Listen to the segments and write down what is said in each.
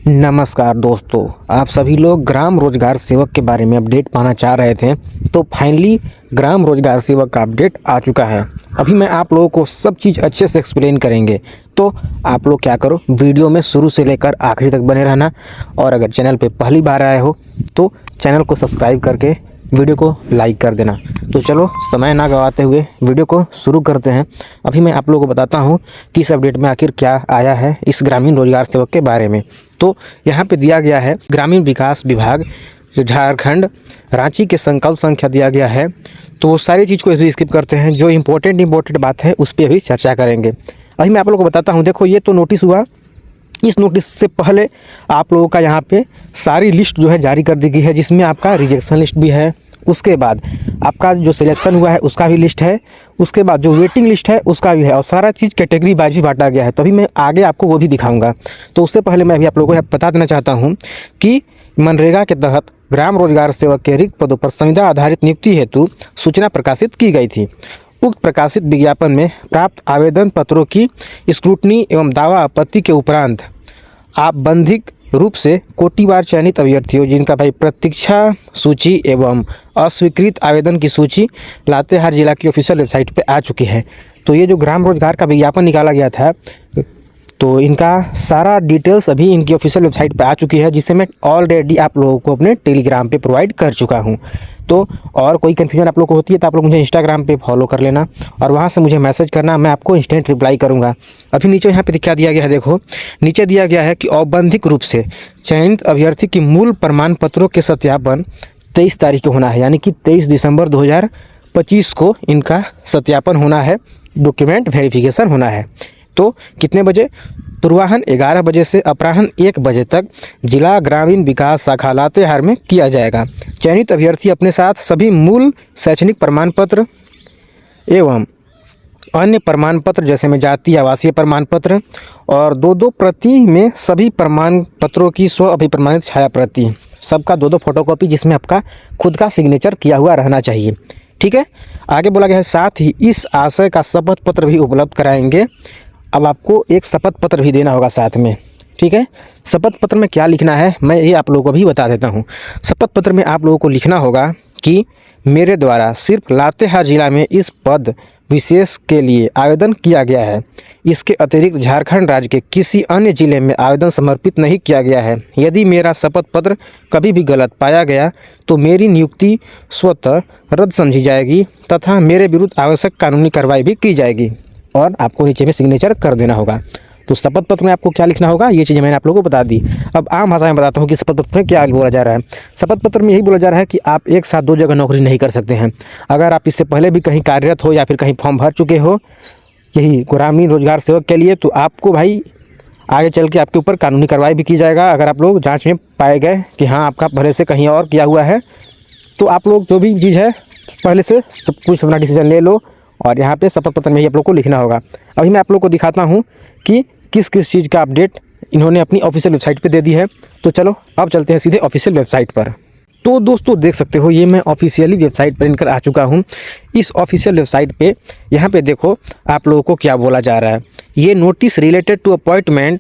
नमस्कार दोस्तों, आप सभी लोग ग्राम रोजगार सेवक के बारे में अपडेट पाना चाह रहे थे तो फाइनली ग्राम रोजगार सेवक का अपडेट आ चुका है। अभी मैं आप लोगों को सब चीज़ अच्छे से एक्सप्लेन करेंगे, तो आप लोग क्या करो, वीडियो में शुरू से लेकर आखिरी तक बने रहना। और अगर चैनल पे पहली बार आए हो तो चैनल को सब्सक्राइब करके वीडियो को लाइक कर देना। तो चलो समय ना गवाते हुए वीडियो को शुरू करते हैं। अभी मैं आप लोगों को बताता हूं कि इस अपडेट में आखिर क्या आया है इस ग्रामीण रोजगार सेवक के बारे में। तो यहाँ पे दिया गया है ग्रामीण विकास विभाग झारखंड रांची के संकल्प संख्या दिया गया है। तो वो सारी चीज़ को स्किप करते हैं, जो इम्पोर्टेंट बात है उस पर भी चर्चा करेंगे। अभी मैं आप लोगों को बताता हूँ। देखो, ये तो नोटिस हुआ। इस नोटिस से पहले आप लोगों का यहाँ पे सारी लिस्ट जो है जारी कर दी गई है, जिसमें आपका रिजेक्शन लिस्ट भी है। उसके बाद आपका जो सिलेक्शन हुआ है उसका भी लिस्ट है। उसके बाद जो वेटिंग लिस्ट है उसका भी है, और सारा चीज़ कैटेगरी वाइज भी बांटा गया है। तो अभी मैं आगे आपको वो भी दिखाऊंगा। तो उससे पहले मैं अभी आप लोगों को बता देना चाहता हूँ कि मनरेगा के तहत ग्राम रोजगार सेवक के रिक्त पदों पर संविदा आधारित नियुक्ति हेतु सूचना प्रकाशित की गई थी। उक्त प्रकाशित विज्ञापन में प्राप्त आवेदन पत्रों की स्क्रूटनी एवं दावा आपत्ति के उपरांत आपबंधिक रूप से कोटिवार चयनित अभ्यर्थियों, जिनका भाई प्रतीक्षा सूची एवं अस्वीकृत आवेदन की सूची लातेहार जिला की ऑफिशियल वेबसाइट पे आ चुकी है। तो ये जो ग्राम रोजगार का विज्ञापन निकाला गया था, तो इनका सारा डिटेल्स अभी इनकी ऑफिशियल वेबसाइट पे आ चुकी है, जिसे मैं ऑलरेडी आप लोगों को अपने टेलीग्राम पे प्रोवाइड कर चुका हूं। तो और कोई कन्फ्यूजन आप लोग को होती है तो आप लोग मुझे इंस्टाग्राम पे फॉलो कर लेना और वहां से मुझे मैसेज करना, मैं आपको इंस्टेंट रिप्लाई करूंगा। अभी नीचे यहाँ पे क्या दिया गया है, देखो नीचे दिया गया है कि औपबंधिक रूप से चयनित अभ्यर्थी की मूल प्रमाण पत्रों के सत्यापन 23 तारीख को होना है, यानी कि 23 दिसंबर 2025 को इनका सत्यापन होना है, डॉक्यूमेंट वेरिफिकेशन होना है। तो कितने बजे? पूर्वाह्न 11 बजे से अपराह्न 1 बजे तक जिला ग्रामीण विकास शाखा लातेहार में किया जाएगा। चयनित अभ्यर्थी अपने साथ सभी मूल शैक्षणिक प्रमाण पत्र एवं अन्य प्रमाण पत्र, जैसे में जाति आवासीय प्रमाण पत्र, और 2-2 प्रति में सभी प्रमाण पत्रों की स्व अभिप्रमाणित छाया प्रति, सबका 2-2 फोटोकॉपी, जिसमें आपका खुद का सिग्नेचर किया हुआ रहना चाहिए। ठीक है। आगे बोला गया है साथ ही इस आशय का शपथ पत्र भी उपलब्ध कराएंगे। अब आपको एक शपथ पत्र भी देना होगा साथ में। ठीक है। शपथ पत्र में क्या लिखना है मैं ये आप लोगों को भी बता देता हूँ। शपथ पत्र में आप लोगों को लिखना होगा कि मेरे द्वारा सिर्फ लातेहार जिला में इस पद विशेष के लिए आवेदन किया गया है। इसके अतिरिक्त झारखंड राज्य के किसी अन्य जिले में आवेदन समर्पित नहीं किया गया है। यदि मेरा शपथ पत्र कभी भी गलत पाया गया तो मेरी नियुक्ति स्वतः रद्द समझी जाएगी तथा मेरे विरुद्ध आवश्यक कानूनी कार्रवाई भी की जाएगी। और आपको नीचे में सिग्नेचर कर देना होगा। तो शपथ पत्र में आपको क्या लिखना होगा, ये चीज़ें मैंने आप लोगों को बता दी। अब आम भाषा में बताता हूँ कि शपथ पत्र में क्या बोला जा रहा है। शपथ पत्र में यही बोला जा रहा है कि आप एक साथ 2 जगह नौकरी नहीं कर सकते हैं। अगर आप इससे पहले भी कहीं कार्यरत हो या फिर कहीं फॉर्म भर चुके हो यही ग्रामीण रोजगार सेवक के लिए, तो आपको भाई आगे चल के आपके ऊपर कानूनी कार्रवाई भी की जाएगा। अगर आप लोग जाँच में पाए गए कि हाँ आपका पहले से कहीं और किया हुआ है, तो आप लोग जो भी चीज़ है पहले से सब कुछ अपना डिसीजन ले लो। और यहाँ पे शपथ पत्र में ही आप लोग को लिखना होगा। अभी मैं आप लोग को दिखाता हूँ कि किस किस चीज़ का अपडेट इन्होंने अपनी ऑफिशियल वेबसाइट पे दे दी है। तो चलो अब चलते हैं सीधे ऑफिशियल वेबसाइट पर। तो दोस्तों देख सकते हो, ये मैं ऑफिशियली वेबसाइट पर इनकर आ चुका हूँ। इस ऑफिशियल वेबसाइट पे यहाँ पे देखो आप लोगों को क्या बोला जा रहा है। ये notice related to appointment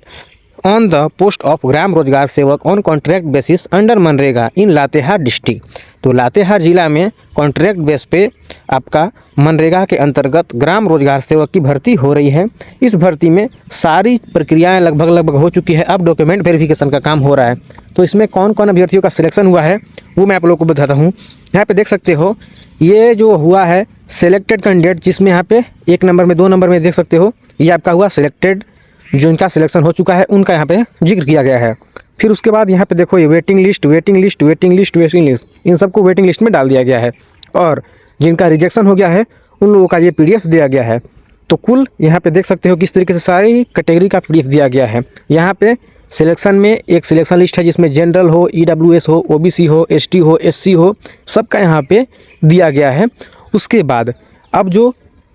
on the post of ग्राम रोजगार सेवक on contract basis under MNREGA in Latehar district. तो लातेहार जिला में कॉन्ट्रैक्ट बेस पे आपका मनरेगा के अंतर्गत ग्राम रोजगार सेवक की भर्ती हो रही है। इस भर्ती में सारी प्रक्रियाएं लगभग हो चुकी है। अब डॉक्यूमेंट वेरिफिकेशन का काम हो रहा है। तो इसमें कौन कौन अभ्यर्थियों का सिलेक्शन हुआ है वो मैं आप लोगों को बताता हूँ। यहाँ पे देख सकते हो, ये जो हुआ है सिलेक्टेड कैंडिडेट, जिसमें यहाँ पे 1 नंबर में 2 नंबर में देख सकते हो, ये आपका हुआ सिलेक्टेड। जो इनका सिलेक्शन हो चुका है उनका यहाँ पे जिक्र किया गया है। फिर उसके बाद यहाँ पे देखो ये वेटिंग लिस्ट, इन सबको वेटिंग लिस्ट में डाल दिया गया है। और जिनका रिजेक्शन हो गया है उन लोगों का ये PDF दिया गया है। तो कुल यहाँ पे देख सकते हो किस तरीके से सारी कैटेगरी का PDF दिया गया है। यहाँ पे सिलेक्शन में एक सिलेक्शन लिस्ट है जिसमें जनरल हो, EWS हो, OBC हो, ST हो, SC हो, सबका यहाँ पे दिया गया है। उसके बाद अब जो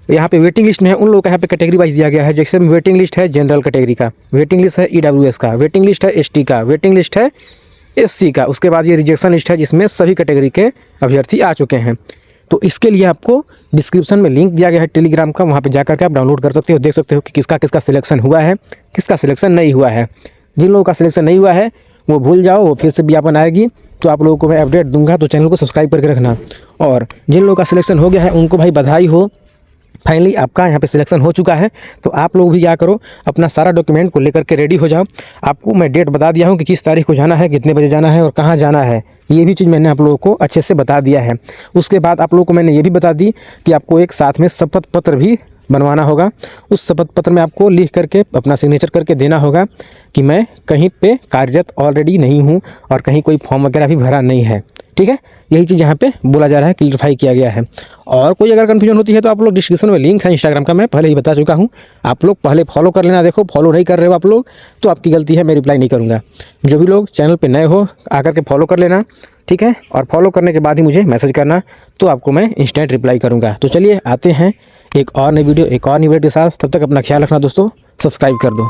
यहाँ पे वेटिंग लिस्ट में है उन लोगों का यहाँ पे कैटेगरी वाइज दिया गया है। जैसे वेटिंग लिस्ट है जनरल कैटेगरी का, वेटिंग लिस्ट है EWS का, वेटिंग लिस्ट है ST का, वेटिंग लिस्ट है SC का। उसके बाद ये रिजेक्शन लिस्ट है जिसमें सभी कैटेगरी के अभ्यर्थी आ चुके हैं। तो इसके लिए आपको डिस्क्रिप्शन में लिंक दिया गया है टेलीग्राम का, वहाँ पे जाकर के आप डाउनलोड कर सकते हो, देख सकते हो कि किसका किसका सिलेक्शन हुआ है, किसका सिलेक्शन नहीं हुआ है। जिन लोगों का सिलेक्शन नहीं हुआ है वो भूल जाओ, वो फिर से विज्ञापन आएगी तो आप लोगों को मैं अपडेट दूंगा, तो चैनल को सब्सक्राइब करके रखना। और जिन लोगों का सिलेक्शन हो गया है उनको भाई बधाई हो, फाइनली आपका यहाँ पे सिलेक्शन हो चुका है। तो आप लोग भी क्या करो, अपना सारा डॉक्यूमेंट को लेकर के रेडी हो जाओ। आपको मैं डेट बता दिया हूँ कि किस तारीख को जाना है, कितने बजे जाना है और कहाँ जाना है, ये भी चीज़ मैंने आप लोगों को अच्छे से बता दिया है। उसके बाद आप लोगों को मैंने ये भी बता दी कि आपको एक साथ में शपथ पत्र भी बनवाना होगा। उस शपथ पत्र में आपको लिख करके अपना सिग्नेचर करके देना होगा कि मैं कहीं पे कार्यरत ऑलरेडी नहीं हूँ और कहीं कोई फॉर्म वगैरह भी भरा नहीं है। ठीक है, यही चीज़ यहाँ पे बोला जा रहा है, क्लियरफाई किया गया है। और कोई अगर कन्फ्यूजन होती है तो आप लोग डिस्क्रिप्शन में लिंक है इंस्टाग्राम का, मैं पहले ही बता चुका हूँ, आप लोग पहले फॉलो कर लेना। देखो फॉलो नहीं कर रहे हो आप लोग तो आपकी गलती है, मैं रिप्लाई नहीं करूँगा। जो भी लोग चैनल पे नए हो आकर के फॉलो कर लेना, ठीक है। और फॉलो करने के बाद ही मुझे मैसेज करना, तो आपको मैं इंस्टेंट रिप्लाई करूँगा। तो चलिए आते हैं एक और नई वीडियो, एक और नई वीडियो के साथ। तब तक अपना ख्याल रखना दोस्तों, सब्सक्राइब कर दो।